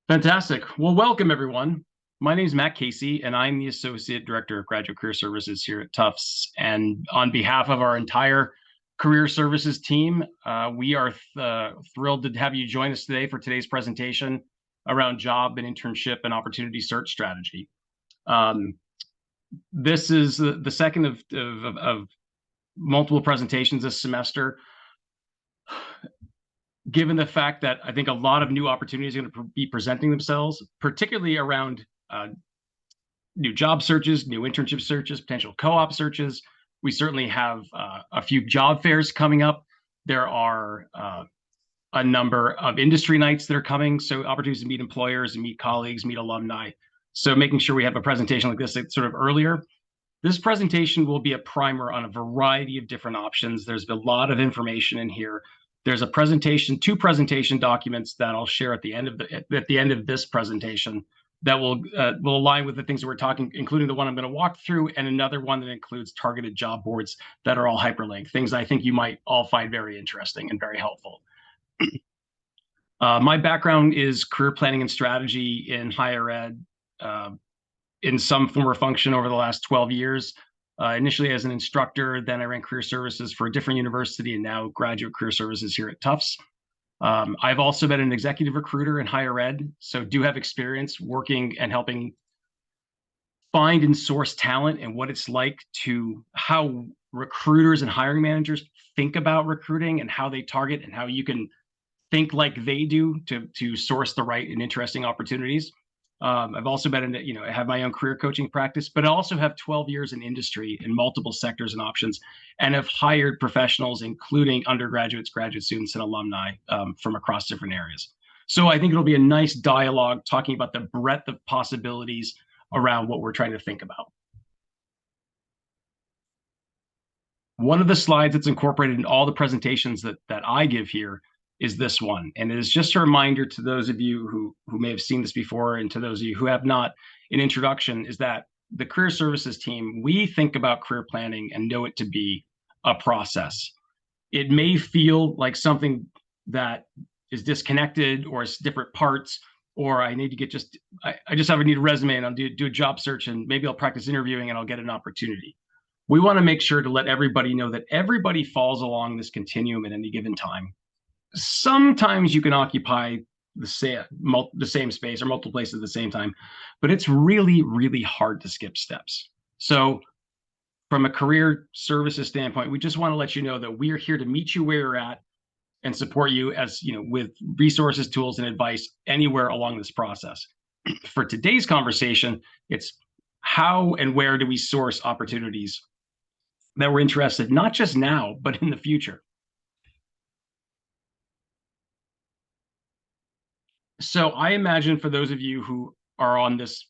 Fantastic. Well, welcome everyone. My name is Matt Casey, and I'm the Associate Director of Graduate Career Services here at Tufts. And on behalf of our entire Career Services team, we are thrilled to have you join us today for today's presentation around job and internship and opportunity search strategy. This is the second of multiple presentations this semester. Given the fact that I think a lot of new opportunities are going to be presenting themselves, particularly around new job searches, new internship searches, potential co-op searches. We certainly have a few job fairs coming up. There are a number of industry nights that are coming, so opportunities to meet employers and meet colleagues, meet alumni. So making sure we have a presentation like this sort of earlier. This presentation will be a primer on a variety of different options. There's a lot of information in here. There's a presentation, two presentation documents that I'll share at the end of this presentation that will align with the things that we're talking, including the one I'm going to walk through, and another one that includes targeted job boards that are all hyperlinked, things I think you might all find very interesting and very helpful. My background is career planning and strategy in higher ed in some form or function over the last 12 years. Initially as an instructor, then I ran career services for a different university, and now graduate career services here at Tufts. I've also been an executive recruiter in higher ed, so do have experience working and helping find and source talent and what it's like to how recruiters and hiring managers think about recruiting and how they target and how you can think like they do to source the right and interesting opportunities. I've also been in, I have my own career coaching practice, but I also have 12 years in industry in multiple sectors and options, and have hired professionals, including undergraduates, graduate students, and alumni from across different areas. So I think it'll be a nice dialogue talking about the breadth of possibilities around what we're trying to think about. One of the slides that's incorporated in all the presentations that I give here is this one. And it is just a reminder to those of you who may have seen this before, and to those of you who have not, an introduction is that the career services team, we think about career planning and know it to be a process. It may feel like something that is disconnected or is different parts, or I need to get I just need a resume and I'll do a job search and maybe I'll practice interviewing and I'll get an opportunity. We want to make sure to let everybody know that everybody falls along this continuum at any given time. Sometimes you can occupy the same space or multiple places at the same time, but it's really, really hard to skip steps. So from a career services standpoint, we just want to let you know that we're here to meet you where you're at and support you with resources, tools, and advice anywhere along this process. For today's conversation, it's how and where do we source opportunities that we're interested, not just now, but in the future. So I imagine for those of you who are on this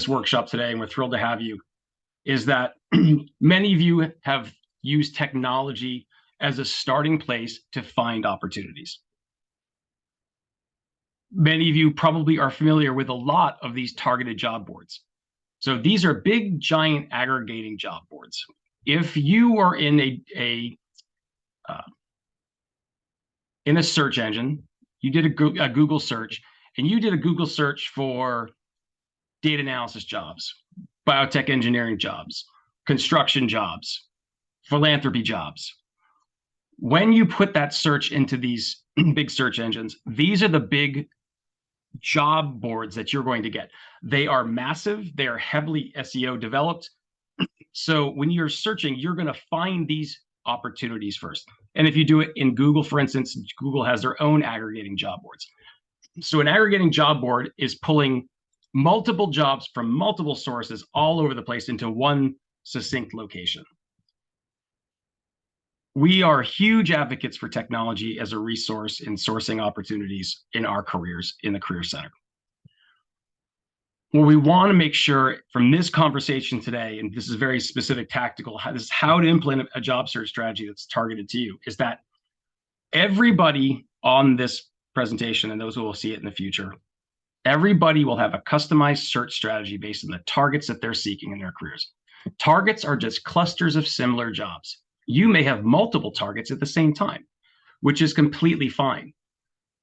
workshop today, and we're thrilled to have you, is that many of you have used technology as a starting place to find opportunities. Many of you probably are familiar with a lot of these targeted job boards. So these are big, giant aggregating job boards. If you are in a search engine, you did a Google search, and you did a Google search for data analysis jobs, biotech engineering jobs, construction jobs, philanthropy jobs. When you put that search into these big search engines, these are the big job boards that you're going to get. They are massive. They are heavily SEO developed. So when you're searching, you're going to find these opportunities first. And if you do it in Google, for instance, Google has their own aggregating job boards. So an aggregating job board is pulling multiple jobs from multiple sources all over the place into one succinct location. We are huge advocates for technology as a resource in sourcing opportunities in our careers in the Career Center. What we want to make sure from this conversation today, and this is very specific tactical, this is how to implement a job search strategy that's targeted to you, is that everybody on this presentation, and those who will see it in the future, everybody will have a customized search strategy based on the targets that they're seeking in their careers. Targets are just clusters of similar jobs. You may have multiple targets at the same time, which is completely fine.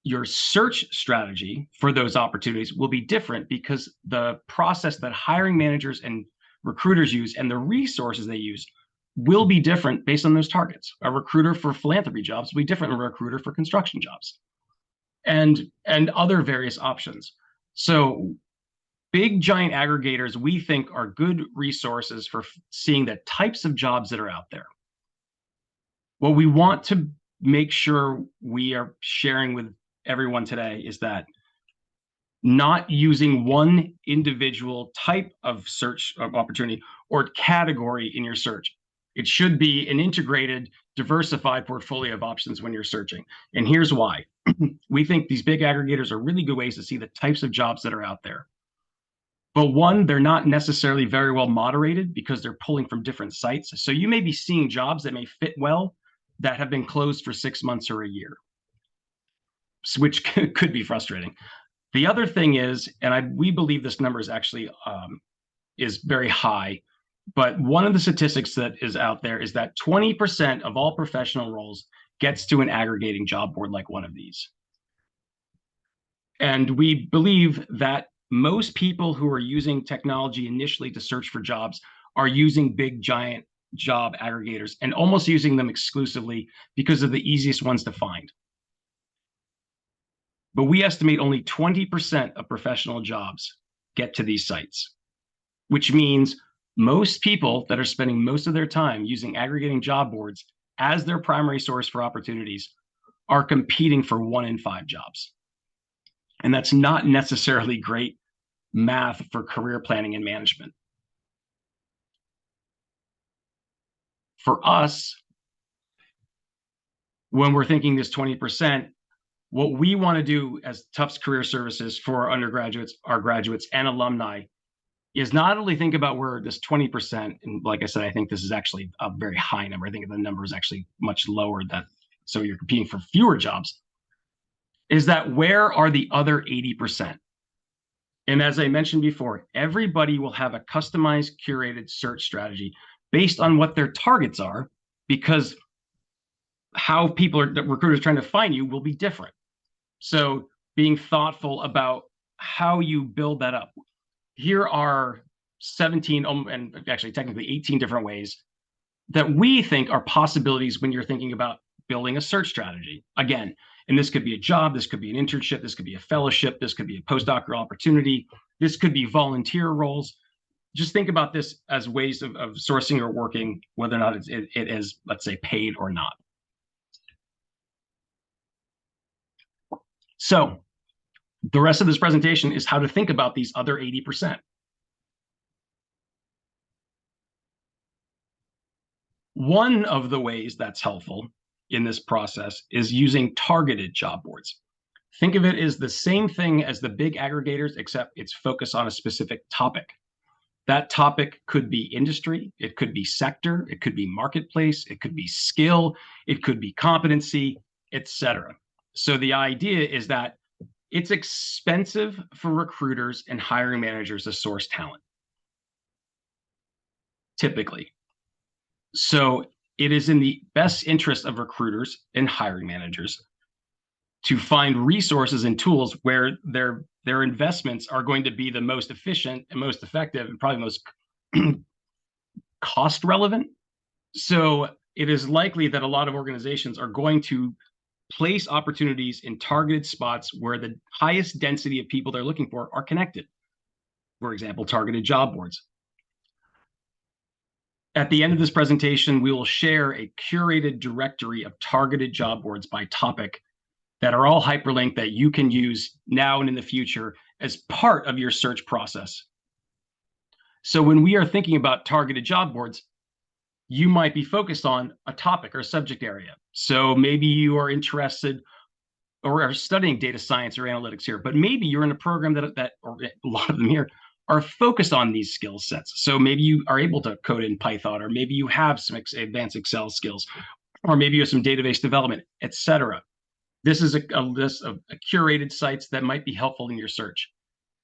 your search strategy for those opportunities will be different because the process that hiring managers and recruiters use and the resources they use will be different based on those targets. A recruiter for philanthropy jobs will be different than a recruiter for construction jobs, and other various options. So big giant aggregators, we think, are good resources for seeing the types of jobs that are out there. What we want to make sure we are sharing with everyone today is that not using one individual type of search of opportunity or category in your search. It should be an integrated, diversified portfolio of options when you're searching. And here's why. We think these big aggregators are really good ways to see the types of jobs that are out there. But one, they're not necessarily very well moderated because they're pulling from different sites. So you may be seeing jobs that may fit well that have been closed for 6 months or a year, which could be frustrating. The other thing is, and we believe this number is actually is very high, but one of the statistics that is out there is that 20% of all professional roles gets to an aggregating job board like one of these. And we believe that most people who are using technology initially to search for jobs are using big giant job aggregators and almost using them exclusively because of the easiest ones to find. But we estimate only 20% of professional jobs get to these sites, which means most people that are spending most of their time using aggregating job boards as their primary source for opportunities are competing for 1 in 5 jobs. And that's not necessarily great math for career planning and management. For us, when we're thinking this 20%, what we want to do as Tufts Career Services for our undergraduates, our graduates, and alumni is not only think about where this 20%, and like I said, I think this is actually a very high number. I think the number is actually much lower, so you're competing for fewer jobs, is that where are the other 80%? And as I mentioned before, everybody will have a customized, curated search strategy based on what their targets are, because how the recruiters trying to find you will be different. So being thoughtful about how you build that up. Here are 17, and actually technically 18 different ways that we think are possibilities when you're thinking about building a search strategy. Again, and this could be a job, this could be an internship, this could be a fellowship, this could be a postdoctoral opportunity, this could be volunteer roles. Just think about this as ways of sourcing or working, whether or not it is, let's say, paid or not. So the rest of this presentation is how to think about these other 80%. One of the ways that's helpful in this process is using targeted job boards. Think of it as the same thing as the big aggregators, except it's focused on a specific topic. That topic could be industry, it could be sector, it could be marketplace, it could be skill, it could be competency, etc. So the idea is that it's expensive for recruiters and hiring managers to source talent, typically. So it is in the best interest of recruiters and hiring managers to find resources and tools where their investments are going to be the most efficient and most effective and probably most cost relevant. So it is likely that a lot of organizations are going to place opportunities in targeted spots where the highest density of people they're looking for are connected. For example, targeted job boards. At the end of this presentation, we will share a curated directory of targeted job boards by topic that are all hyperlinked that you can use now and in the future as part of your search process. So when we are thinking about targeted job boards, you might be focused on a topic or subject area. So maybe you are interested or are studying data science or analytics here, but maybe you're in a program that or a lot of them here are focused on these skill sets. So maybe you are able to code in Python, or maybe you have some advanced Excel skills, or maybe you have some database development, etc. This is a list of curated sites that might be helpful in your search.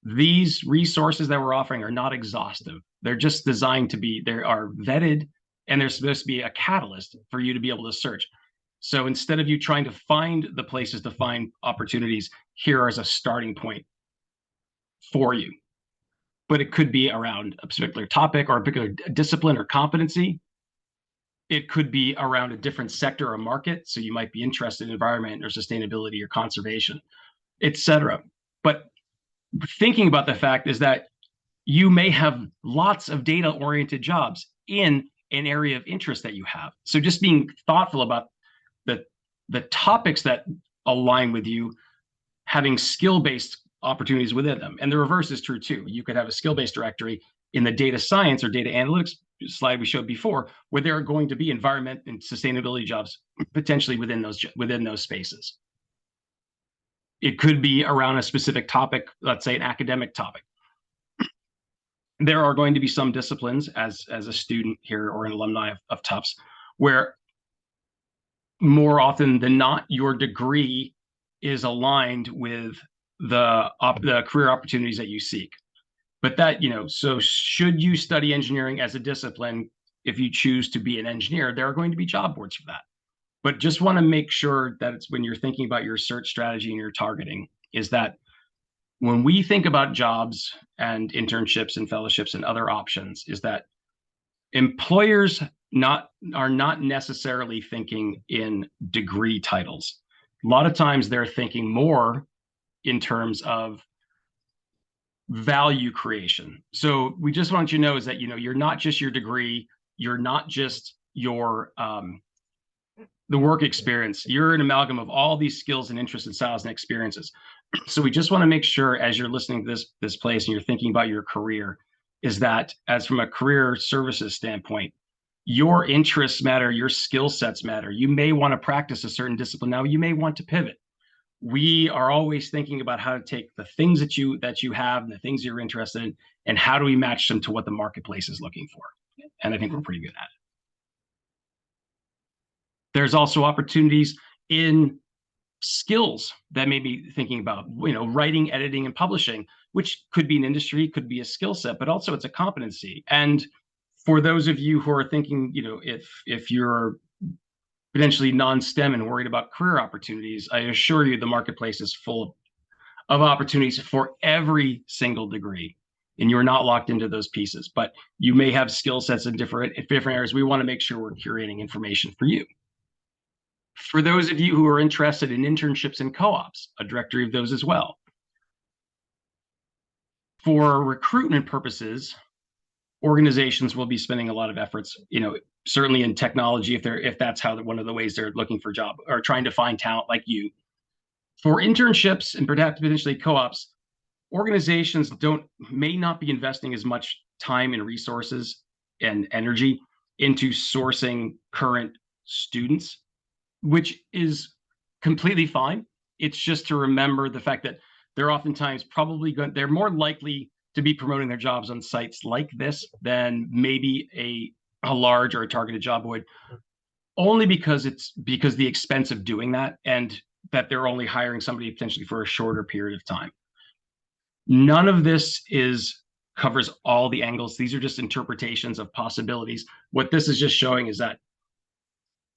These resources that we're offering are not exhaustive. They're just designed to be, they are vetted, and they're supposed to be a catalyst for you to be able to search. So instead of you trying to find the places to find opportunities, here is a starting point for you. But it could be around a particular topic or a particular discipline or competency. It could be around a different sector or market. So you might be interested in environment or sustainability or conservation, etc. But thinking about the fact is that you may have lots of data-oriented jobs in an area of interest that you have. So just being thoughtful about the topics that align with you, having skill-based opportunities within them. And the reverse is true too. You could have a skill-based directory in the data science or data analytics slide we showed before, where there are going to be environment and sustainability jobs potentially within those spaces. It could be around a specific topic, let's say an academic topic. There are going to be some disciplines as a student here or an alumni of Tufts where more often than not, your degree is aligned with the career opportunities that you seek. But that, so should you study engineering as a discipline, if you choose to be an engineer, there are going to be job boards for that. But just want to make sure that it's when you're thinking about your search strategy and your targeting, is that when we think about jobs and internships and fellowships and other options, is that employers are not necessarily thinking in degree titles. A lot of times they're thinking more in terms of value creation. So we just want you to know is that you're not just your degree, you're not just your the work experience. You're an amalgam of all these skills and interests and styles and experiences. So we just want to make sure as you're listening to this place and you're thinking about your career, is that as from a career services standpoint, your interests matter, your skill sets matter. You may want to practice a certain discipline. Now you may want to pivot. We are always thinking about how to take the things that you have and the things you're interested in, and how do we match them to what the marketplace is looking for. And I think we're pretty good at it. There's also opportunities in skills that may be thinking about, writing, editing, and publishing, which could be an industry, could be a skill set, but also it's a competency. And for those of you who are thinking, if you're potentially non-STEM and worried about career opportunities, I assure you the marketplace is full of opportunities for every single degree. And you're not locked into those pieces, but you may have skill sets in different areas. We want to make sure we're curating information for you. For those of you who are interested in internships and co-ops, a directory of those as well. For recruitment purposes, organizations will be spending a lot of efforts, certainly in technology, if that's one of the ways they're looking for job or trying to find talent like you. For internships and perhaps potentially co-ops, organizations may not be investing as much time and resources and energy into sourcing current students, which is completely fine. It's just to remember the fact that they're oftentimes they're more likely to be promoting their jobs on sites like this than maybe a large or a targeted job board, only because the expense of doing that, and that they're only hiring somebody potentially for a shorter period of time. None of this covers all the angles. These are just interpretations of possibilities. What this is just showing is that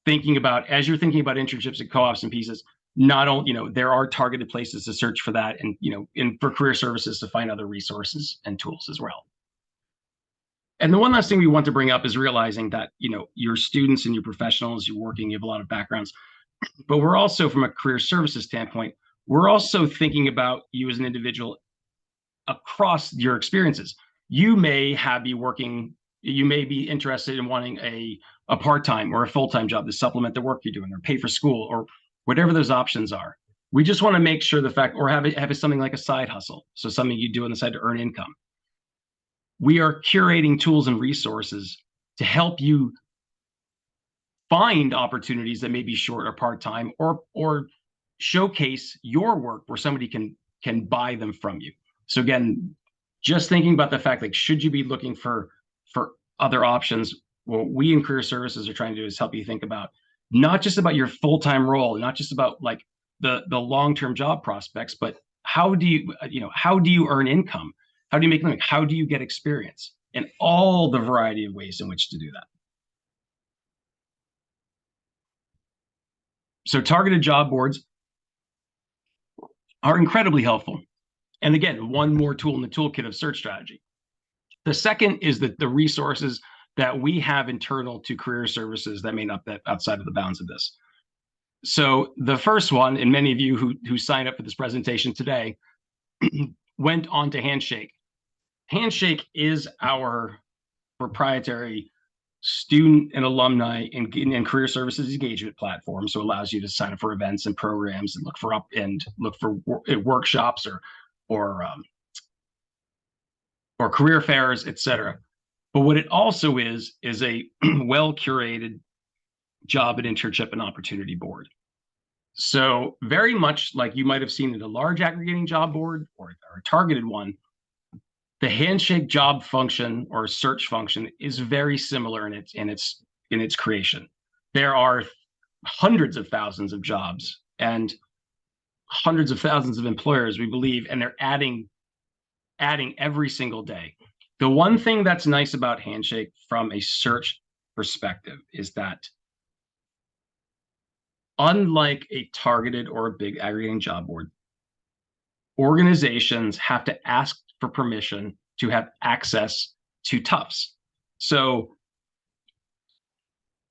as you're thinking about internships and co-ops and pieces, not only, there are targeted places to search for that, and, for career services to find other resources and tools as well. And the one last thing we want to bring up is realizing that, your students and your professionals, you're working, you have a lot of backgrounds, but we're also, from a career services standpoint, we're also thinking about you as an individual across your experiences. You may be interested in wanting a part-time or a full-time job to supplement the work you're doing or pay for school or whatever those options are. We just want to make sure or have something like a side hustle. So something you do on the side to earn income. We are curating tools and resources to help you find opportunities that may be short or part-time, or showcase your work where somebody can buy them from you. So again, just thinking about the fact, should you be looking for other options? What we in career services are trying to do is help you think about not just about your full-time role, not just about the long-term job prospects, but how do you earn income? How do you make money? How do you get experience? And all the variety of ways in which to do that. So targeted job boards are incredibly helpful. And again, one more tool in the toolkit of search strategy. The second is that the resources that we have internal to career services that may not be outside of the bounds of this. So the first one, and many of you who signed up for this presentation today went on to Handshake. Handshake is our proprietary student and alumni and career services engagement platform. So it allows you to sign up for events and programs and look for workshops or career fairs, etc. But what it also is a well-curated job and internship and opportunity board. So very much like you might have seen in a large aggregating job board or a targeted one, the Handshake job function or search function is very similar in its creation. There are hundreds of thousands of jobs and hundreds of thousands of employers, we believe, and they're adding every single day. The one thing that's nice about Handshake from a search perspective is that unlike a targeted or a big aggregating job board, organizations have to ask for permission to have access to Tufts. So,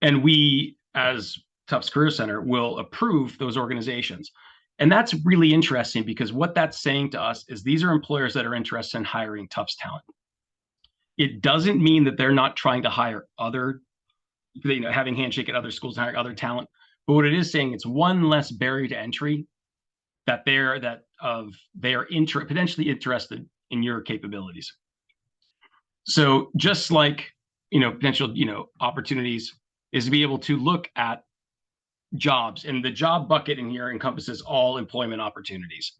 and we as Tufts Career Center will approve those organizations. And that's really interesting because what that's saying to us is these are employers that are interested in hiring Tufts talent. It doesn't mean that they're not trying to hire other, having Handshake at other schools and hiring other talent. But what it is saying, it's one less barrier to entry that they are potentially interested in your capabilities. So just like potential opportunities is to be able to look at jobs, and the job bucket in here encompasses all employment opportunities.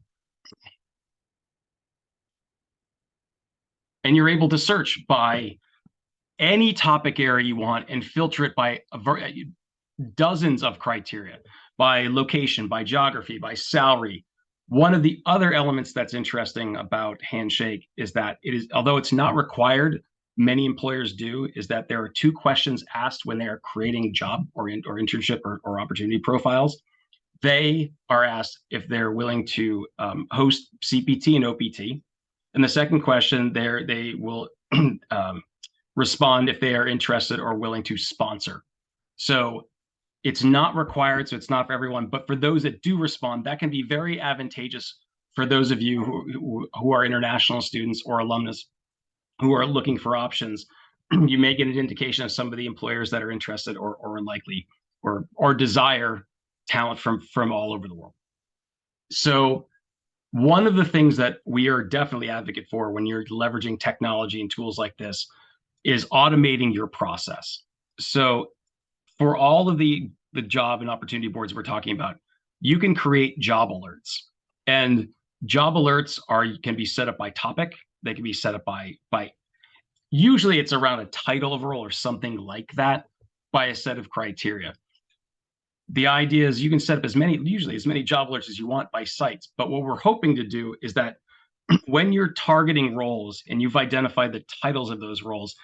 And you're able to search by any topic area you want and filter it by dozens of criteria, by location, by geography, by salary. One of the other elements that's interesting about Handshake is that although it's not required, many employers do, is that there are 2 questions asked when they are creating job or internship or opportunity profiles. They are asked if they're willing to host CPT and OPT. And the second question, they will respond if they are interested or willing to sponsor. So it's not required, so it's not for everyone. But for those that do respond, that can be very advantageous for those of you who are international students or alumnus who are looking for options. You may get an indication of some of the employers that are interested or likely or desire talent from all over the world. So one of the things that we are definitely advocate for when you're leveraging technology and tools like this is automating your process. So for all of the job and opportunity boards we're talking about, you can create job alerts. And job alerts can be set up by topic. They can be set up by usually it's around a title of a role or something like that, by a set of criteria. The idea is you can set up usually as many job alerts as you want by sites. But what we're hoping to do is that when you're targeting roles and you've identified the titles of those roles,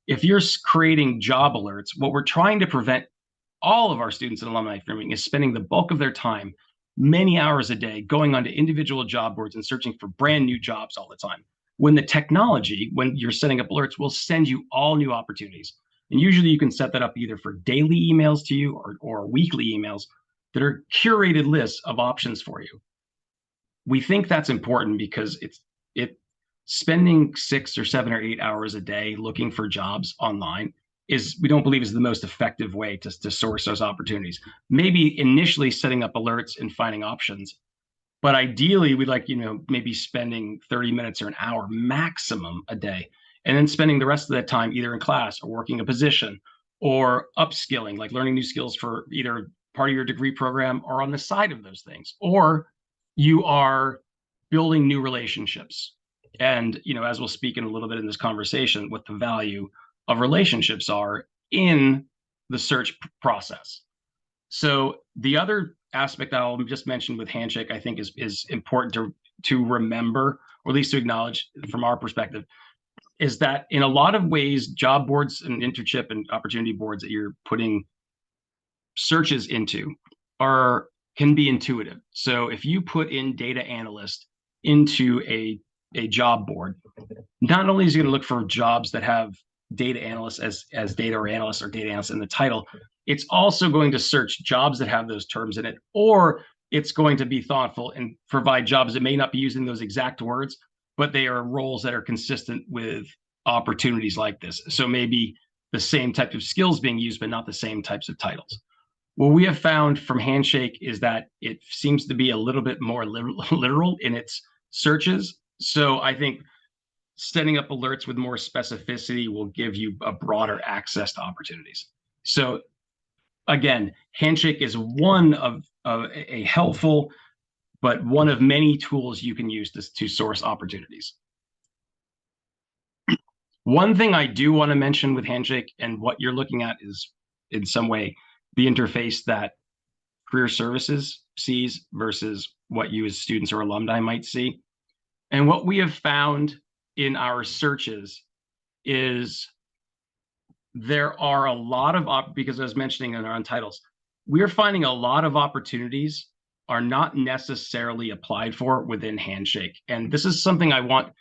if you're creating job alerts, what we're trying to prevent all of our students and alumni from doing is spending the bulk of their time, many hours a day, going onto individual job boards and searching for brand new jobs all the time. When the technology, when you're setting up alerts, will send you all new opportunities. And usually you can set that up either for daily emails to you or weekly emails that are curated lists of options for you. We think that's important because spending 6 or 7 or 8 hours a day looking for jobs online we don't believe is the most effective way to source those opportunities. Maybe initially setting up alerts and finding options, but ideally we'd like, maybe spending 30 minutes or an hour maximum a day, and then spending the rest of that time either in class or working a position or upskilling, like learning new skills for either part of your degree program or on the side of those things, or you are building new relationships. And, as we'll speak in a little bit in this conversation, what the value of relationships are in the search process. So the other aspect I'll just mention with Handshake, I think is important to remember, or at least to acknowledge from our perspective, is that in a lot of ways, job boards and internship and opportunity boards that you're putting searches into can be intuitive. So if you put in data analyst into a job board, not only is it going to look for jobs that have data analyst as data or analyst or data analyst in the title, it's also going to search jobs that have those terms in it, or it's going to be thoughtful and provide jobs that may not be using those exact words, but they are roles that are consistent with opportunities like this. So maybe the same type of skills being used, but not the same types of titles. What we have found from Handshake is that it seems to be a little bit more literal in its searches. So I think setting up alerts with more specificity will give you a broader access to opportunities. So again, Handshake is one of a helpful, but one of many tools you can use to source opportunities. One thing I do want to mention with Handshake and what you're looking at is in some way the interface that career services sees versus what you as students or alumni might see. And what we have found in our searches is there are a lot of, because I was mentioning in our own titles, we're finding a lot of opportunities are not necessarily applied for within Handshake. And this is something I want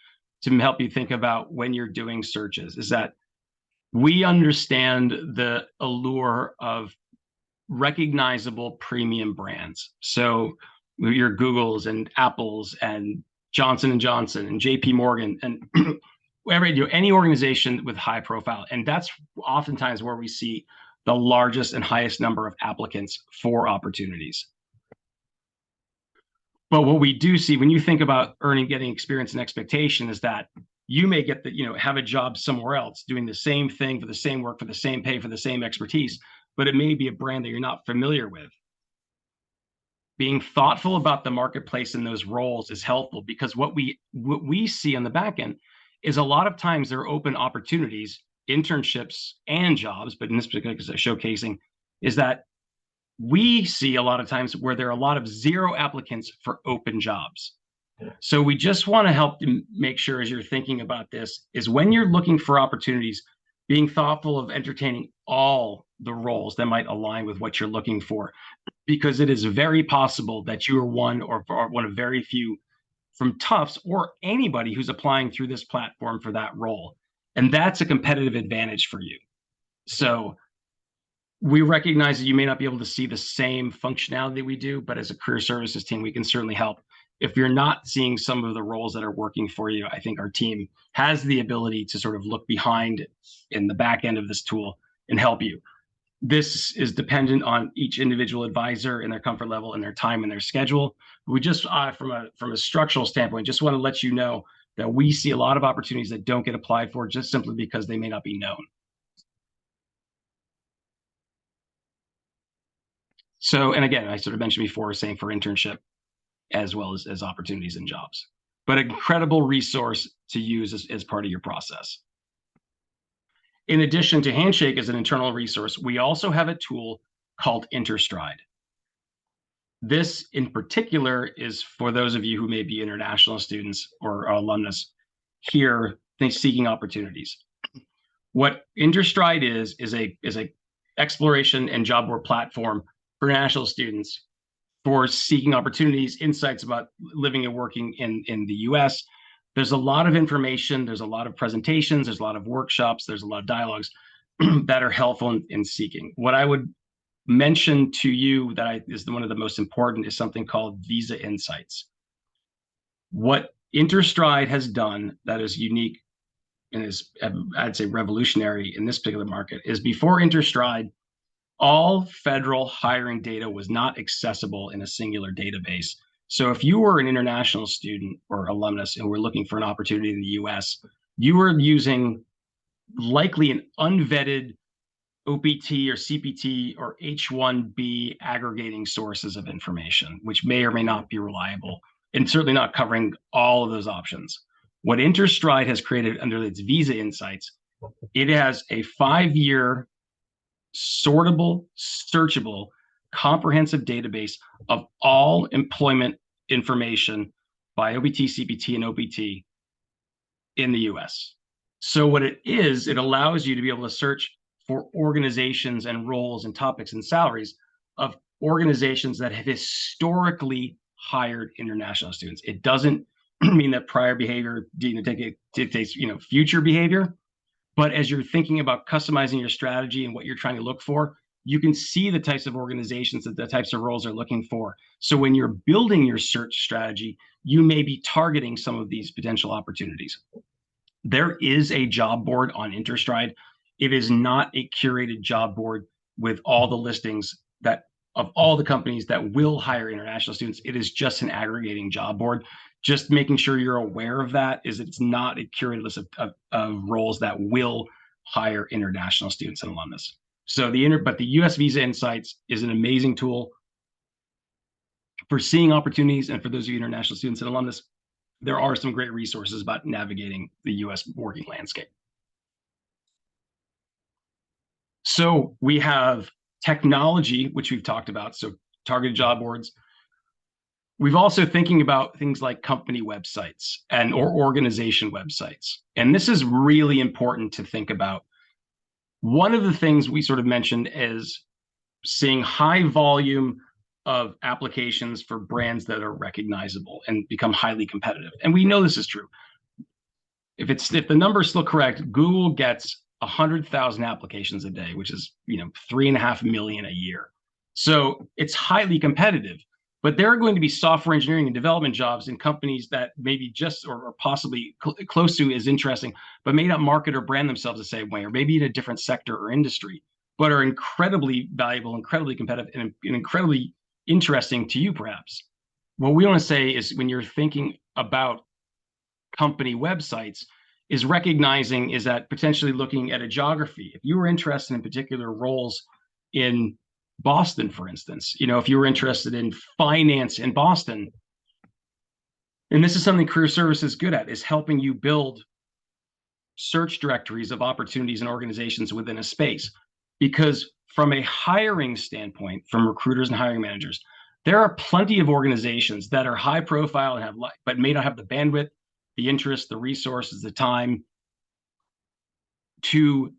to help you think about when you're doing searches, is that we understand the allure of recognizable premium brands. So your Googles and Apples and Johnson & Johnson and JP Morgan and any organization with high profile. And that's oftentimes where we see the largest and highest number of applicants for opportunities. But what we do see when you think about getting experience and expectation is that you may get have a job somewhere else doing the same thing for the same work, for the same pay, for the same expertise, but it may be a brand that you're not familiar with. Being thoughtful about the marketplace and those roles is helpful, because what we see on the back end is a lot of times there are open opportunities, internships and jobs, but in this particular case, showcasing is that we see a lot of times where there are a lot of zero applicants for open jobs. So we just want to help to make sure, as you're thinking about this, is when you're looking for opportunities, being thoughtful of entertaining all the roles that might align with what you're looking for, because it is very possible that you are one or one of very few from Tufts or anybody who's applying through this platform for that role. And that's a competitive advantage for you. So we recognize that you may not be able to see the same functionality we do, but as a career services team, we can certainly help. If you're not seeing some of the roles that are working for you, I think our team has the ability to sort of look behind in the back end of this tool and help you. This is dependent on each individual advisor and their comfort level and their time and their schedule. We just, from a structural standpoint, just want to let you know that we see a lot of opportunities that don't get applied for just simply because they may not be known. So, and again, I sort of mentioned before, same for internship as well as opportunities and jobs, but an incredible resource to use as part of your process. In addition to Handshake as an internal resource, we also have a tool called InterStride. This in particular is for those of you who may be international students or alumnus here seeking opportunities. What InterStride is a exploration and job board platform for international students for seeking opportunities, insights about living and working in the US. There's a lot of information, there's a lot of presentations, there's a lot of workshops, there's a lot of dialogues that are helpful in seeking. What I would mention to you that is one of the most important is something called Visa Insights. What InterStride has done that is unique and is, I'd say, revolutionary in this particular market is before InterStride, all federal hiring data was not accessible in a singular database. So if you were an international student or alumnus and were looking for an opportunity in the US, you were using likely an unvetted OPT or CPT or H-1B aggregating sources of information, which may or may not be reliable, and certainly not covering all of those options. What InterStride has created under its Visa Insights, it has a 5-year sortable, searchable, comprehensive database of all employment information by OPT, CPT, and OPT in the US. So what it is, it allows you to be able to search for organizations and roles and topics and salaries of organizations that have historically hired international students. It doesn't mean that prior behavior dictates future behavior, but as you're thinking about customizing your strategy and what you're trying to look for, you can see the types of organizations that the types of roles are looking for. So when you're building your search strategy, you may be targeting some of these potential opportunities. There is a job board on Interstride. It is not a curated job board with all the listings that of all the companies that will hire international students. It is just an aggregating job board. Just making sure you're aware of that is it's not a curated list of roles that will hire international students and alumnus. So the US Visa Insights is an amazing tool for seeing opportunities, and for those of you international students and alumnus, there are some great resources about navigating the US working landscape. So we have technology, which we've talked about, so targeted job boards. We've also thinking about things like company websites or organization websites. And this is really important to think about. One of the things we sort of mentioned is seeing high volume of applications for brands that are recognizable and become highly competitive. And we know this is true. If the number is still correct, Google gets 100,000 applications a day, which is 3.5 million a year. So it's highly competitive. But there are going to be software engineering and development jobs in companies that maybe just or possibly close to is interesting, but may not market or brand themselves the same way, or maybe in a different sector or industry, but are incredibly valuable, incredibly competitive, and incredibly interesting to you, perhaps. What we want to say is when you're thinking about company websites, is recognizing is that potentially looking at a geography. If you were interested in particular roles in Boston, for instance, if you were interested in finance in Boston, and this is something Career Service is good at, is helping you build search directories of opportunities and organizations within a space. Because from a hiring standpoint, from recruiters and hiring managers, there are plenty of organizations that are high profile and but may not have the bandwidth, the interest, the resources, the time to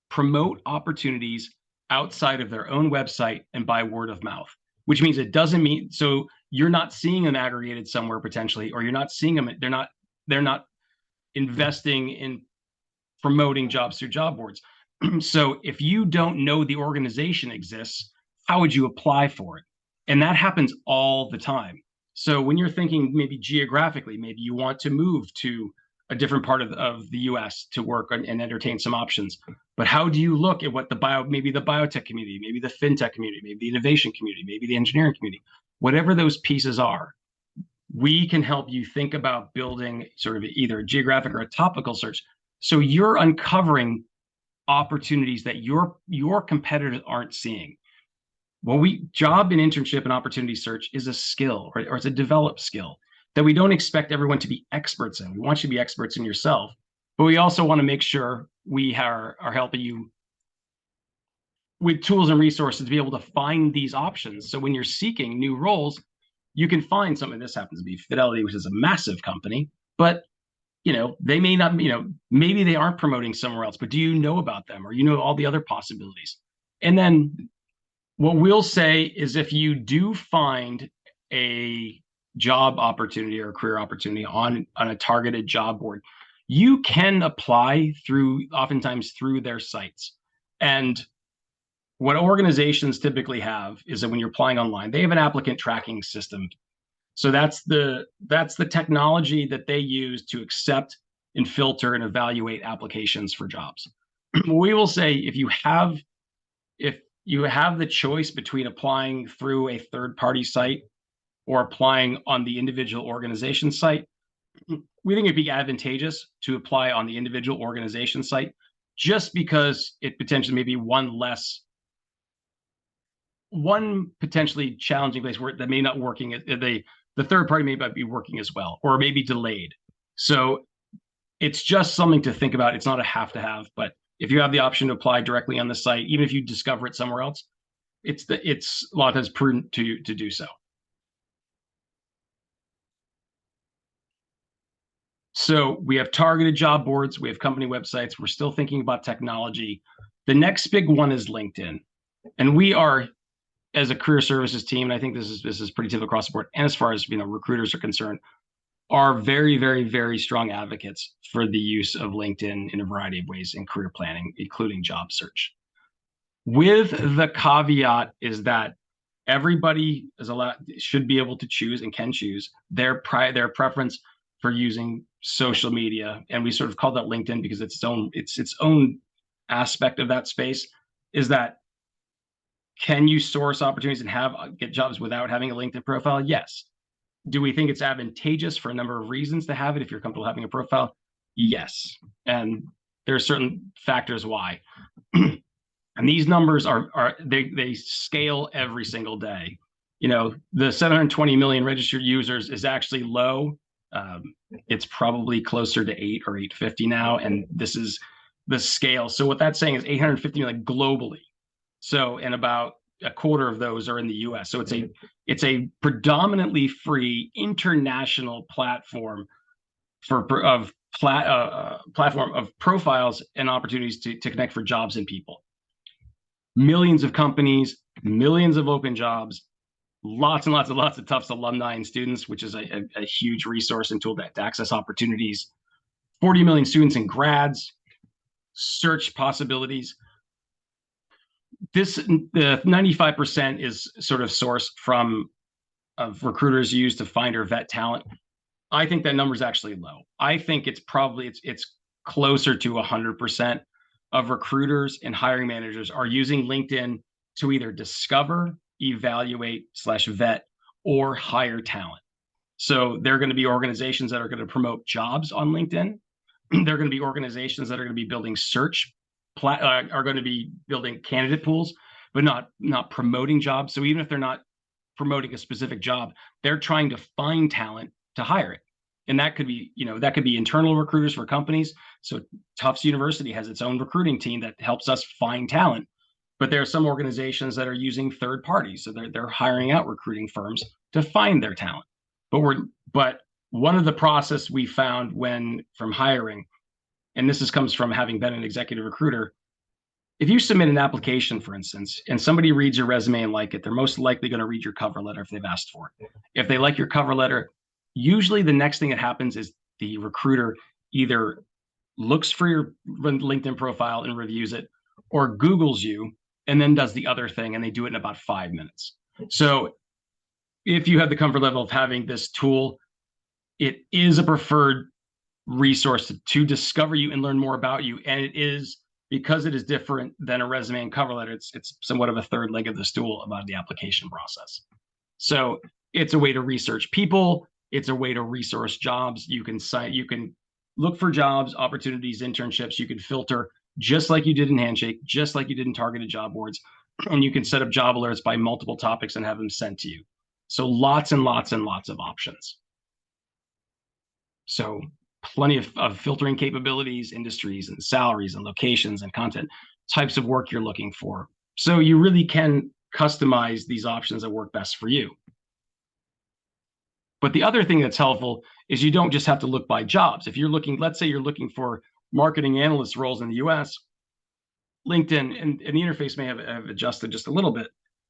promote opportunities outside of their own website and by word of mouth, which means it doesn't mean, so you're not seeing them aggregated somewhere potentially, or you're not seeing them, they're not investing in promoting jobs through job boards. So if you don't know the organization exists, how would you apply for it? And that happens all the time. So when you're thinking maybe geographically, maybe you want to move to a different part of the US to work and entertain some options. But how do you look at what maybe the biotech community, maybe the fintech community, maybe the innovation community, maybe the engineering community, whatever those pieces are, we can help you think about building sort of either a geographic or a topical search. So you're uncovering opportunities that your competitors aren't seeing. Well, job and internship and opportunity search is a skill, or it's a developed skill that we don't expect everyone to be experts in. We want you to be experts in yourself, but we also want to make sure we are helping you with tools and resources to be able to find these options. So when you're seeking new roles, you can find something. This happens to be Fidelity, which is a massive company, but they may not, maybe they aren't promoting somewhere else, but do you know about them, or all the other possibilities? And then what we'll say is if you do find a job opportunity or a career opportunity on a targeted job board, you can apply oftentimes through their sites. And what organizations typically have is that when you're applying online, they have an applicant tracking system. So that's the technology that they use to accept and filter and evaluate applications for jobs. We will say if you have the choice between applying through a third-party site or applying on the individual organization site, we think it'd be advantageous to apply on the individual organization site, just because it potentially may be one potentially challenging place where that may not working. The third party may not be working as well, or maybe delayed. So it's just something to think about. It's not a have to have, but if you have the option to apply directly on the site, even if you discover it somewhere else, it's a lot of times prudent to do so. So we have targeted job boards, we have company websites, we're still thinking about technology. The next big one is LinkedIn. And we are as a career services team, and I think this is pretty typical across the board, and as far as recruiters are concerned, are very, very, very strong advocates for the use of LinkedIn in a variety of ways in career planning, including job search. With the caveat is that everybody should be able to choose and can choose their preference for using social media, and we sort of call that LinkedIn because it's its own aspect of that space. Is that, can you source opportunities and get jobs without having a LinkedIn profile? Yes. Do we think it's advantageous for a number of reasons to have it if you're comfortable having a profile? Yes. And there are certain factors why. And these numbers they scale every single day. The 720 million registered users is actually low. It's probably closer to 8 or 850 now, and this is the scale. So what that's saying is 850 million globally. So, and about a quarter of those are in the U.S. So it's a predominantly free international platform platform of profiles and opportunities to connect for jobs and people. Millions of companies, millions of open jobs, lots and lots of Tufts alumni and students, which is a huge resource and tool to access opportunities. 40 million students and grads, search possibilities. The 95% is sort of sourced from recruiters use to find or vet talent. I think that number is actually low. I think it's closer to 100% of recruiters and hiring managers are using LinkedIn to either discover, evaluate / vet, or hire talent. So there are going to be organizations that are going to promote jobs on LinkedIn. There are going to be organizations that are going to be building are going to be building candidate pools, but not promoting jobs. So even if they're not promoting a specific job, they're trying to find talent to hire it. And that could be, internal recruiters for companies. So Tufts University has its own recruiting team that helps us find talent. But there are some organizations that are using third parties. So they're hiring out recruiting firms to find their talent. But one of the process we found from hiring, and this comes from having been an executive recruiter, if you submit an application, for instance, and somebody reads your resume and like it, they're most likely going to read your cover letter if they've asked for it. If they like your cover letter, usually the next thing that happens is the recruiter either looks for your LinkedIn profile and reviews it, or Googles you and then does the other thing, and they do it in about 5 minutes. So if you have the comfort level of having this tool, it is a preferred resource to discover you and learn more about you. And it is, because it is different than a resume and cover letter, it's somewhat of a third leg of the stool about the application process. So it's a way to research people. It's a way to resource jobs. You can look for jobs, opportunities, internships. You can filter just like you did in Handshake, just like you did in targeted job boards. And you can set up job alerts by multiple topics and have them sent to you. So lots and lots and lots of options. So plenty of filtering capabilities, industries and salaries and locations and content, types of work you're looking for. So you really can customize these options that work best for you. But the other thing that's helpful is you don't just have to look by jobs. If you're looking, let's say you're looking for marketing analyst roles in the US, LinkedIn and the interface may have adjusted just a little bit,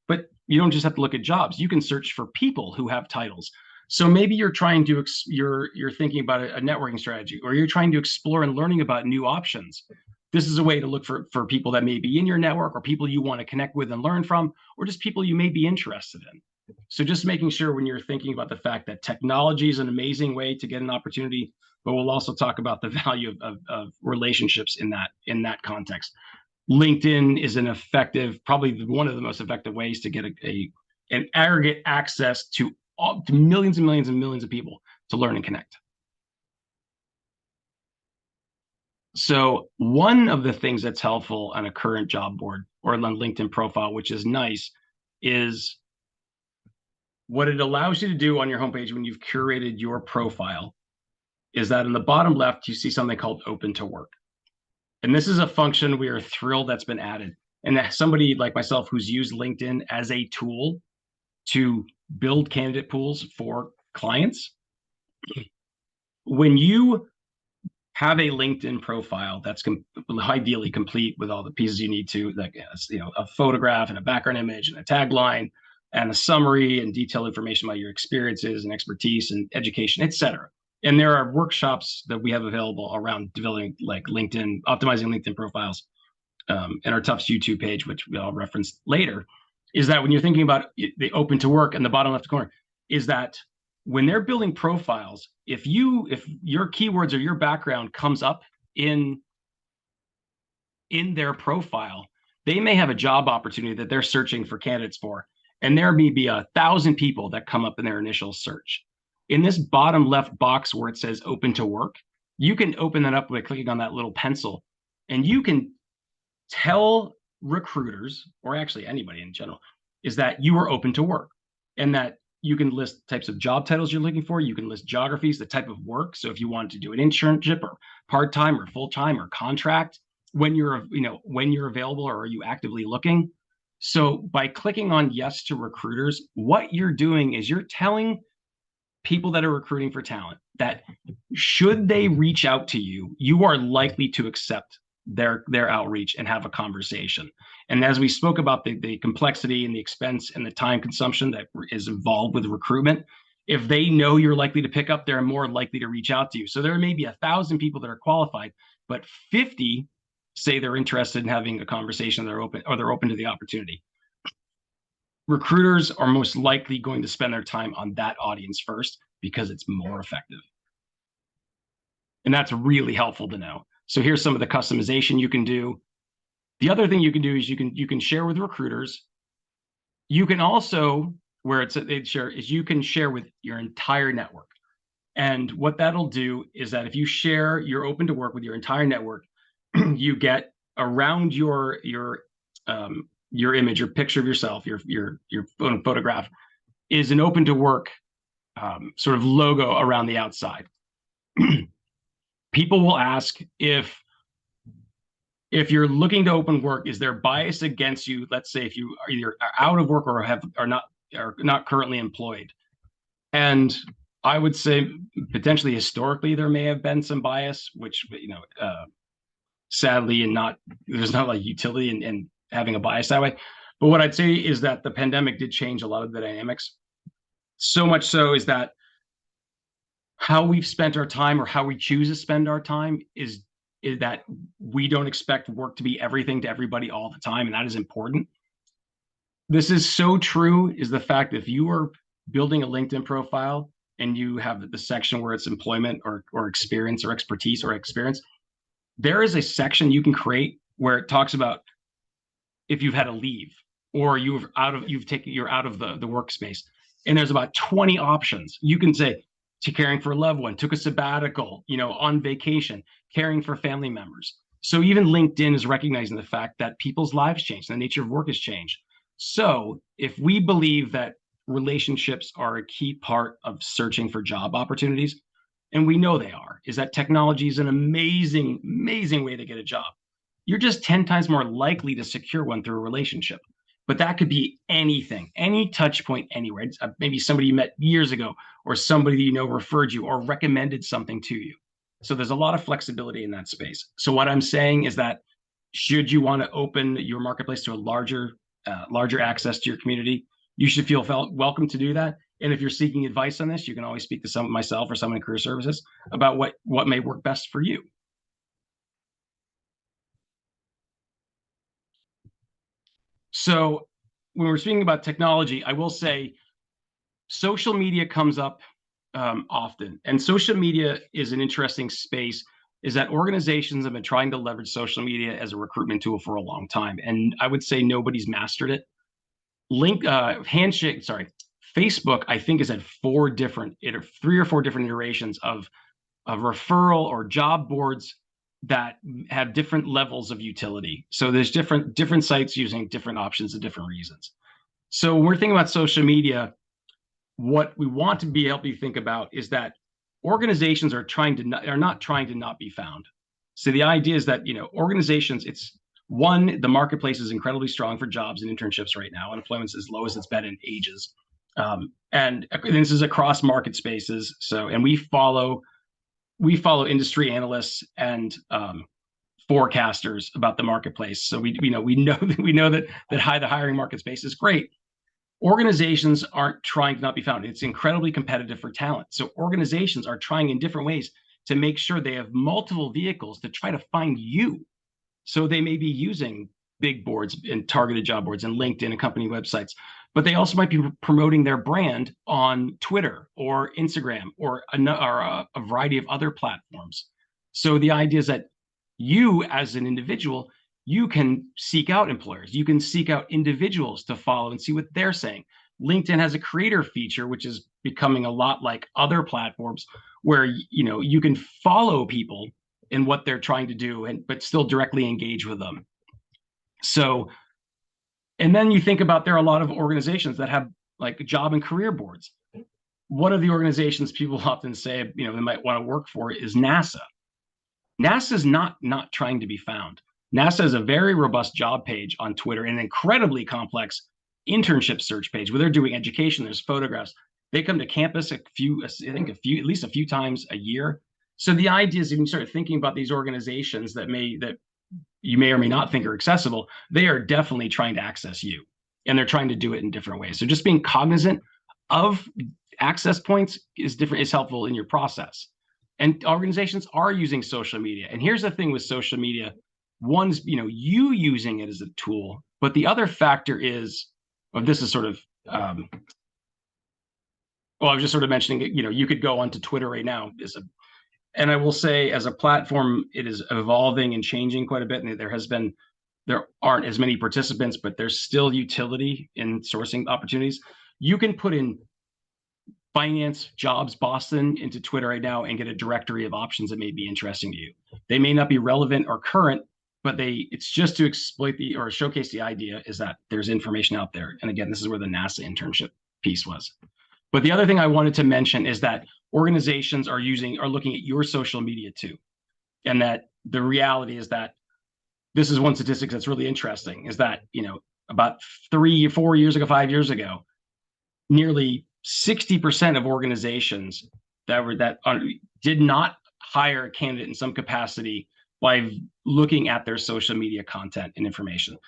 but you don't just have to look at jobs. You can search for people who have titles. So maybe you're trying to you're thinking about a networking strategy, or you're trying to explore and learning about new options. This is a way to look for people that may be in your network, or people you want to connect with and learn from, or just people you may be interested in. So just making sure when you're thinking about the fact that technology is an amazing way to get an opportunity, but we'll also talk about the value of relationships in that context. LinkedIn is probably one of the most effective ways to get an aggregate access to millions and millions and millions of people to learn and connect. So one of the things that's helpful on a current job board or on LinkedIn profile, which is nice, is what it allows you to do on your homepage when you've curated your profile is that in the bottom left, you see something called Open to Work. And this is a function we are thrilled that's been added. And that somebody like myself who's used LinkedIn as a tool to build candidate pools for clients, when you have a LinkedIn profile that's ideally complete with all the pieces you need to, like, a photograph and a background image and a tagline and a summary and detailed information about your experiences and expertise and education, etc. And there are workshops that we have available around developing like LinkedIn, optimizing LinkedIn profiles, and our Tufts YouTube page, which I'll reference later. Is that when you're thinking about the open to work in the bottom left corner, is that when they're building profiles, if your keywords or your background comes up in their profile, they may have a job opportunity that they're searching for candidates for, and there may be 1,000 people that come up in their initial search. In this bottom left box where it says open to work, you can open that up by clicking on that little pencil, and you can tell recruiters, or actually anybody in general, is that you are open to work, and that you can list types of job titles you're looking for. You can list geographies, the type of work. So if you wanted to do an internship or part-time or full-time or contract, when you're available, or are you actively looking? So by clicking on yes to recruiters, what you're doing is you're telling people that are recruiting for talent that should they reach out to you, you are likely to accept their outreach and have a conversation. And as we spoke about the complexity and the expense and the time consumption that is involved with recruitment, if they know you're likely to pick up, they're more likely to reach out to you. So there may be 1,000 people that are qualified, but 50 say they're interested in having a conversation, they're open to the opportunity. Recruiters are most likely going to spend their time on that audience first because it's more effective. And that's really helpful to know. So here's some of the customization you can do. The other thing you can do is you can share with recruiters. You can also, where they share, is you can share with your entire network. And what that'll do is that if you share you're open to work with your entire network, you get around your image, your picture of yourself, your photograph is an open to work sort of logo around the outside. People will ask if you're looking to open work, is there bias against you? Let's say if you are either out of work or are not currently employed. And I would say potentially historically there may have been some bias, which sadly, and there's not like utility in having a bias that way. But what I'd say is that the pandemic did change a lot of the dynamics. So much so is that how we've spent our time, or how we choose to spend our time, is that we don't expect work to be everything to everybody all the time, and that is important. This is so true, is the fact that if you are building a LinkedIn profile and you have the section where it's employment or experience or expertise or experience, there is a section you can create where it talks about if you've had a leave or you're out of the workspace, and there's about 20 options. You can say to caring for a loved one, took a sabbatical, on vacation, caring for family members. So even LinkedIn is recognizing the fact that people's lives change, the nature of work has changed. So if we believe that relationships are a key part of searching for job opportunities, and we know they are, is that technology is an amazing, amazing way to get a job. You're just 10 times more likely to secure one through a relationship. But that could be anything, any touch point anywhere. It's maybe somebody you met years ago, or somebody that you know referred you or recommended something to you. So there's a lot of flexibility in that space. So what I'm saying is that should you want to open your marketplace to a larger access to your community, you should feel welcome to do that. And if you're seeking advice on this, you can always speak to myself or someone in career services about what may work best for you. So when we're speaking about technology, I will say social media comes up often. And social media is an interesting space, is that organizations have been trying to leverage social media as a recruitment tool for a long time. And I would say nobody's mastered it. Facebook, I think, has had 3 or 4 different iterations of referral or job boards that have different levels of utility. So there's different sites using different options and different reasons. So when we're thinking about social media, what we want to help you think about is that organizations are not trying to not be found. So the idea is that organizations, it's one, the marketplace is incredibly strong for jobs and internships right now. Unemployment's as low as it's been in ages, and this is across market spaces. So, and we follow we follow industry analysts and forecasters about the marketplace. So we know that the hiring market space is great. Organizations aren't trying to not be found. It's incredibly competitive for talent. So organizations are trying in different ways to make sure they have multiple vehicles to try to find you. So they may be using big boards and targeted job boards and LinkedIn and company websites, but they also might be promoting their brand on Twitter or Instagram or a variety of other platforms. So the idea is that you as an individual, you can seek out employers. You can seek out individuals to follow and see what they're saying. LinkedIn has a creator feature, which is becoming a lot like other platforms, where you can follow people in what they're trying to do, but still directly engage with them. So, and then you think about, there are a lot of organizations that have like job and career boards. One of the organizations people often say they might want to work for is NASA. NASA is not trying to be found. NASA has a very robust job page on Twitter, and an incredibly complex internship search page where they're doing education. There's photographs. They come to campus at least a few times a year. So the idea is, if you start thinking about these organizations that you may or may not think are accessible, they are definitely trying to access you, and they're trying to do it in different ways. So just being cognizant of access points is helpful in your process. And organizations are using social media. And here's the thing with social media. One's, you using it as a tool, but the other factor is, this is sort of, I was just sort of mentioning it, you could go onto Twitter right now. And I will say, as a platform, it is evolving and changing quite a bit. And there aren't as many participants, but there's still utility in sourcing opportunities. You can put in finance jobs Boston into Twitter right now and get a directory of options that may be interesting to you. They may not be relevant or current, but it's just to exploit or showcase the idea is that there's information out there. And again, this is where the NASA internship piece was. But the other thing I wanted to mention is that organizations are looking at your social media too. And that the reality is that this is one statistic that's really interesting, is that, about 3 or 4 years ago, 5 years ago, nearly 60% of organizations did not hire a candidate in some capacity by looking at their social media content and information.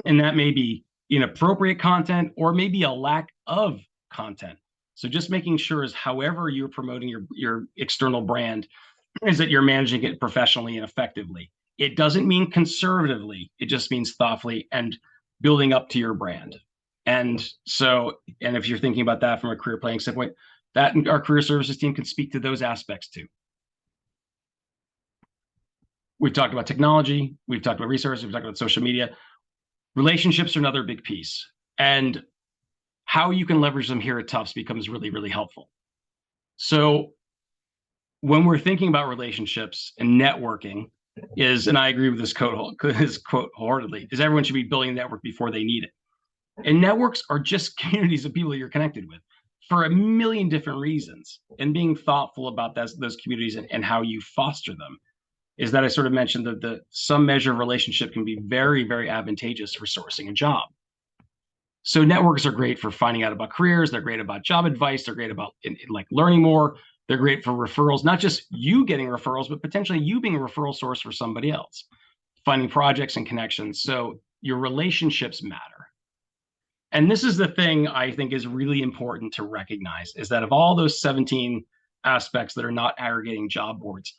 And that may be inappropriate content or maybe a lack of content. So just making sure is, however you're promoting your external brand, is that you're managing it professionally and effectively. It doesn't mean conservatively. It just means thoughtfully and building up to your brand. And if you're thinking about that from a career planning standpoint, that our career services team can speak to those aspects too. We've talked about technology, we've talked about resources, we've talked about social media. Relationships are another big piece. And how you can leverage them here at Tufts becomes really, really helpful. So when we're thinking about relationships and networking and I agree with this quote wholeheartedly, is everyone should be building a network before they need it. And networks are just communities of people you're connected with for a million different reasons. And being thoughtful about those communities and how you foster them is that I sort of mentioned that some measure of relationship can be very, very advantageous for sourcing a job. So networks are great for finding out about careers. They're great about job advice. They're great about like learning more. They're great for referrals, not just you getting referrals, but potentially you being a referral source for somebody else, finding projects and connections. So your relationships matter. And this is the thing I think is really important to recognize, is that of all those 17 aspects that are not aggregating job boards,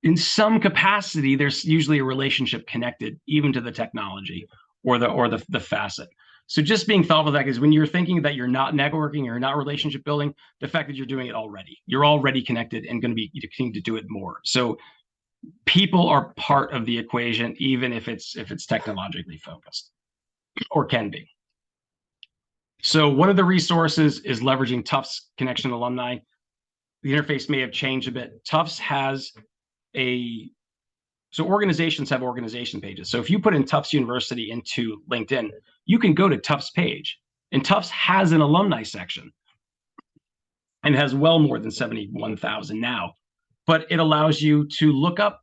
in some capacity, there's usually a relationship connected even to the technology or the facet. So just being thoughtful of that, because when you're thinking that you're not networking, you're not relationship building, the fact that you're doing it already, you're already connected and going to be continuing to do it more. So people are part of the equation, even if it's technologically focused, or can be. So one of the resources is leveraging Tufts Connection alumni. The interface may have changed a bit. Tufts has so organizations have organization pages. So if you put in Tufts University into LinkedIn, you can go to Tufts page, and Tufts has an alumni section and has well more than 71,000 now. But it allows you to look up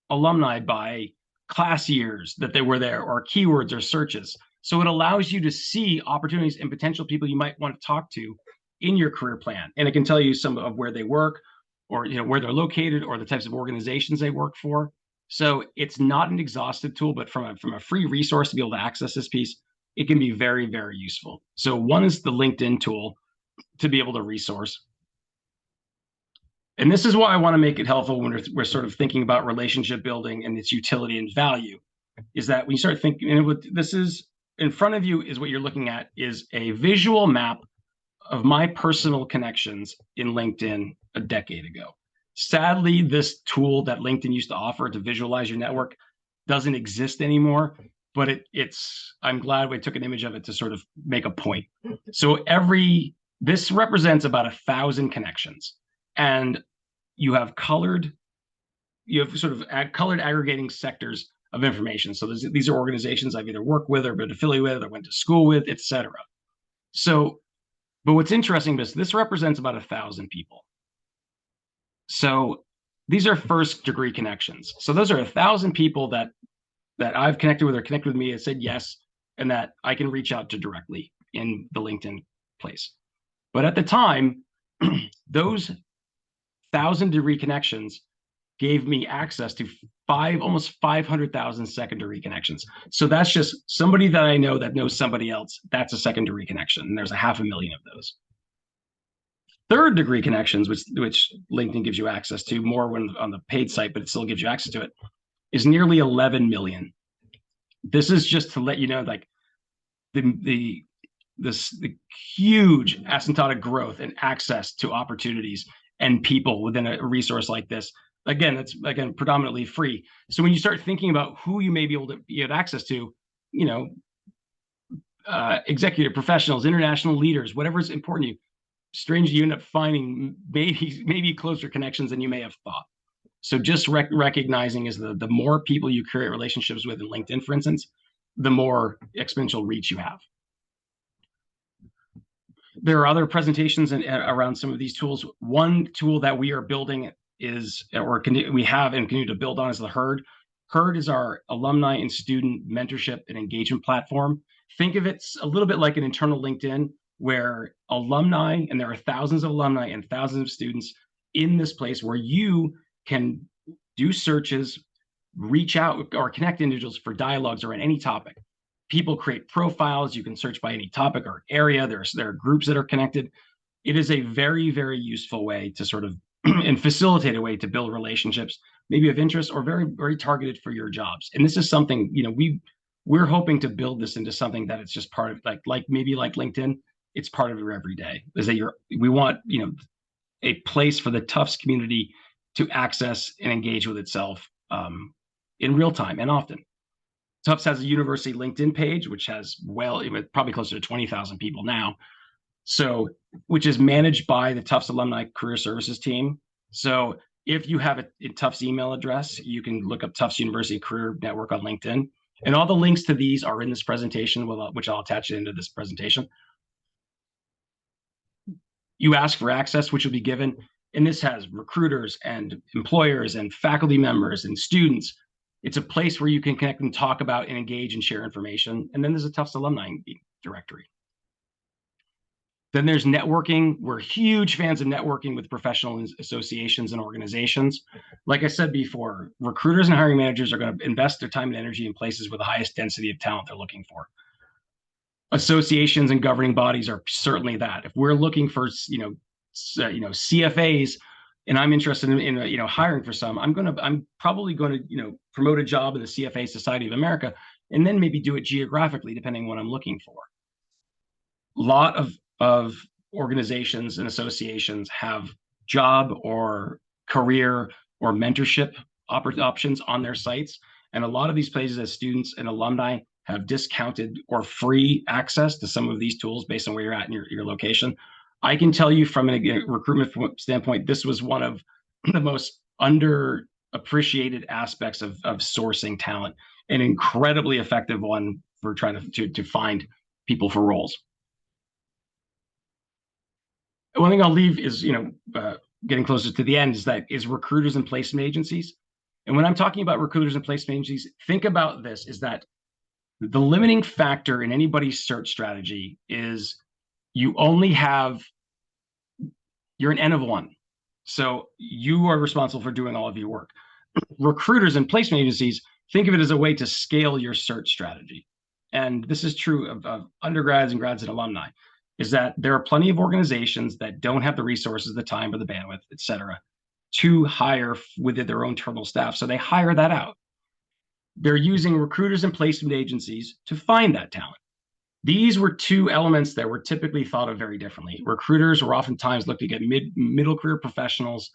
alumni by class years that they were there, or keywords or searches. So it allows you to see opportunities and potential people you might want to talk to in your career plan. And it can tell you some of where they work, or where they're located or the types of organizations they work for. So it's not an exhaustive tool, but from a free resource to be able to access this piece, it can be very, very useful. So one is the LinkedIn tool to be able to resource. And this is why I want to make it helpful when we're sort of thinking about relationship building and its utility and value, is that when you start thinking, and this is in front of you is what you're looking at is a visual map of my personal connections in LinkedIn a decade ago. Sadly, this tool that LinkedIn used to offer to visualize your network doesn't exist anymore, but I'm glad we took an image of it to sort of make a point. So this represents about 1,000 connections, and you have colored aggregating sectors of information. So these are organizations I've either worked with or been affiliated with or went to school with, etc. So, but what's interesting is this represents about 1,000 people. So these are first degree connections. So those are 1,000 people that I've connected with or connected with me and said yes, and that I can reach out to directly in the LinkedIn place. But at the time, those 1,000 degree connections gave me access to almost 500,000 secondary connections. So that's just somebody that I know that knows somebody else. That's a secondary connection. And there's 500,000 of those. Third degree connections, which LinkedIn gives you access to more when on the paid site, but it still gives you access to it, is nearly 11 million. This is just to let you know, like the huge asymptotic growth and access to opportunities and people within a resource like this. Again, it's predominantly free. So when you start thinking about who you may be able to get access to, executive professionals, international leaders, whatever is important to you, strangely you end up finding maybe closer connections than you may have thought. So just recognizing is the more people you create relationships with in LinkedIn, for instance, the more exponential reach you have. There are other presentations around some of these tools. One tool that we are building we have and continue to build on is the Herd. Herd is our alumni and student mentorship and engagement platform. Think of it a little bit like an internal LinkedIn, where alumni, and there are thousands of alumni and thousands of students in this place where you can do searches, reach out or connect individuals for dialogues around any topic. People create profiles. You can search by any topic or area. There are groups that are connected. It is a very, very useful way to sort of and facilitate a way to build relationships, maybe of interest or very, very targeted for your jobs. And this is something, we're hoping to build this into something that it's just part of, like LinkedIn, it's part of your everyday. Is that we want, a place for the Tufts community to access and engage with itself in real time and often. Tufts has a university LinkedIn page, which has probably closer to 20,000 people now. So, which is managed by the Tufts Alumni Career Services team. So if you have a Tufts email address, you can look up Tufts University Career Network on LinkedIn. And all the links to these are in this presentation, which I'll attach into this presentation. You ask for access, which will be given. And this has recruiters and employers and faculty members and students. It's a place where you can connect and talk about and engage and share information. And then there's a Tufts alumni directory. Then there's networking. We're huge fans of networking with professional associations and organizations. Like I said before, recruiters and hiring managers are going to invest their time and energy in places with the highest density of talent they're looking for. Associations and governing bodies are certainly that. If we're looking for, CFAs, and I'm interested in hiring for some, I'm probably going to, promote a job in the CFA Society of America, and then maybe do it geographically, depending on what I'm looking for. A lot of organizations and associations have job or career or mentorship options on their sites. And a lot of these places as students and alumni have discounted or free access to some of these tools based on where you're at in your location. I can tell you from a recruitment standpoint, this was one of the most underappreciated aspects of sourcing talent, an incredibly effective one for trying to find people for roles. One thing I'll leave is, getting closer to the end, is recruiters and placement agencies. And when I'm talking about recruiters and placement agencies, think about this, is that the limiting factor in anybody's search strategy is you're an N of one. So you are responsible for doing all of your work. Recruiters and placement agencies think of it as a way to scale your search strategy. And this is true of undergrads and grads and alumni, is that there are plenty of organizations that don't have the resources, the time, or the bandwidth, et cetera, to hire within their own internal staff. So they hire that out. They're using recruiters and placement agencies to find that talent. These were two elements that were typically thought of very differently. Recruiters were oftentimes looking at middle career professionals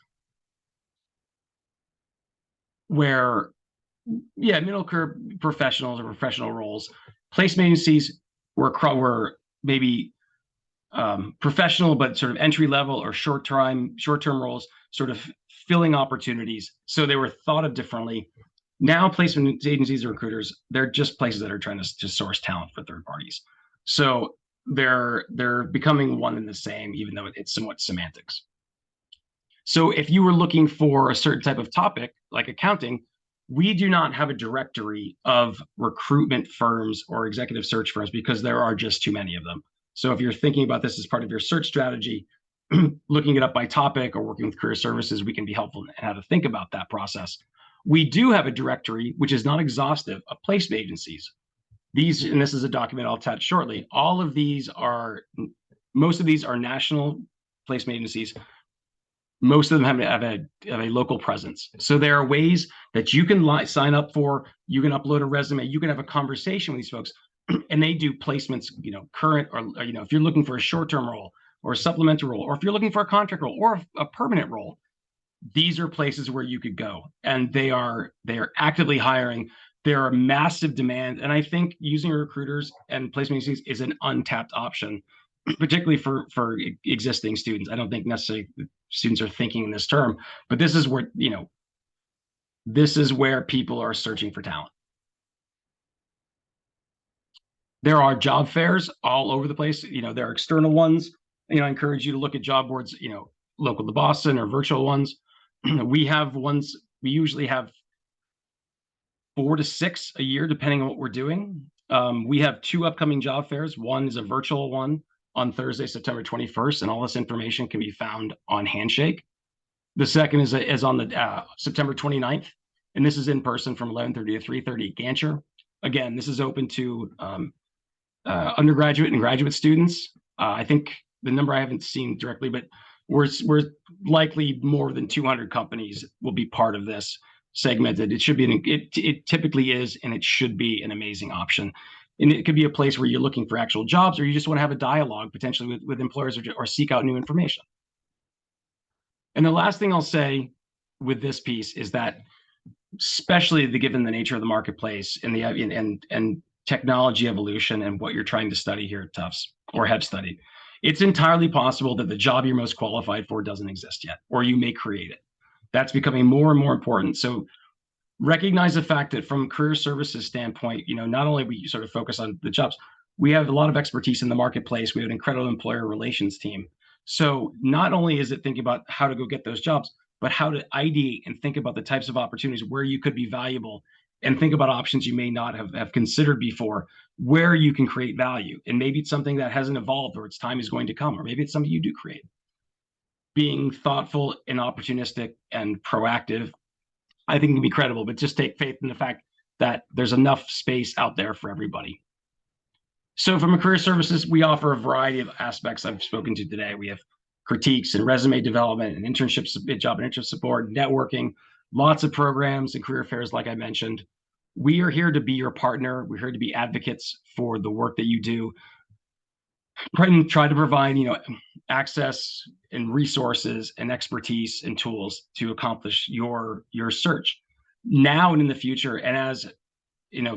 where, yeah, middle career professionals or professional roles. Placement agencies were maybe professional, but sort of entry level or short-term roles, sort of filling opportunities. So they were thought of differently. Now placement agencies and recruiters, they're just places that are trying to source talent for third parties. So they're becoming one and the same, even though it's somewhat semantics. So if you were looking for a certain type of topic, like accounting, we do not have a directory of recruitment firms or executive search firms because there are just too many of them. So if you're thinking about this as part of your search strategy, looking it up by topic or working with career services, we can be helpful in how to think about that process. We do have a directory, which is not exhaustive, of placement agencies. These, and this is a document I'll attach shortly, most of these are national placement agencies. Most of them have a local presence. So there are ways that you can sign up for, you can upload a resume, you can have a conversation with these folks, and they do placements, current, or if you're looking for a short-term role or a supplemental role, or if you're looking for a contract role or a permanent role, these are places where you could go, and they are actively hiring. There are massive demand, and I think using recruiters and placement agencies is an untapped option, particularly for existing students. I don't think necessarily students are thinking in this term, but this is where people are searching for talent. There are job fairs all over the place. There are external ones. I encourage you to look at job boards, local to Boston or virtual ones. We usually have 4 to 6 a year, depending on what we're doing. We have 2 upcoming job fairs. One is a virtual one on Thursday, September 21st, and all this information can be found on Handshake. The second is on the September 29th, and this is in person from 11:30 to 3:30 at Gancher. Again, this is open to undergraduate and graduate students. I think the number I haven't seen directly, but we're likely more than 200 companies will be part of this segmented. It should be it typically is, and it should be an amazing option. And it could be a place where you're looking for actual jobs, or you just want to have a dialogue potentially with employers, or seek out new information. And the last thing I'll say with this piece is that, especially given the nature of the marketplace and and technology evolution and what you're trying to study here at Tufts or have studied, it's entirely possible that the job you're most qualified for doesn't exist yet, or you may create it. That's becoming more and more important. So recognize the fact that from career services standpoint, not only we sort of focus on the jobs, we have a lot of expertise in the marketplace. We have an incredible employer relations team. So not only is it thinking about how to go get those jobs, but how to ideate and think about the types of opportunities where you could be valuable, and think about options you may not have considered before, where you can create value. And maybe it's something that hasn't evolved, or its time is going to come, or maybe it's something you do create. Being thoughtful and opportunistic and proactive, I think, can be credible, but just take faith in the fact that there's enough space out there for everybody. So from a career services, we offer a variety of aspects I've spoken to today. We have critiques and resume development and internships, job and internship support, networking, lots of programs and career fairs, like I mentioned. We are here to be your partner. We're here to be advocates for the work that you do. Try to provide, access and resources and expertise and tools to accomplish your search now and in the future. And as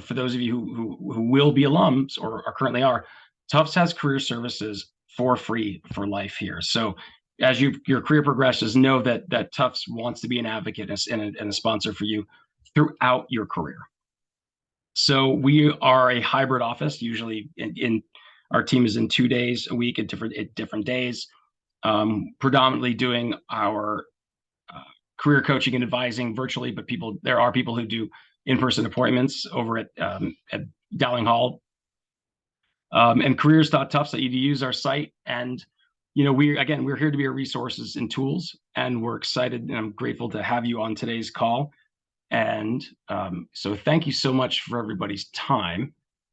for those of you who will be alums or currently are, Tufts has career services for free for life here. So as your career progresses, know that Tufts wants to be an advocate and a sponsor for you throughout your career. So we are a hybrid office. Usually in our team is in 2 days a week at different days, predominantly doing our career coaching and advising virtually, but there are people who do in-person appointments over at Dowling Hall, and careers.tufts.edu is our site. And we're here to be your resources and tools, and we're excited and I'm grateful to have you on today's call. And so thank you so much for everybody's time.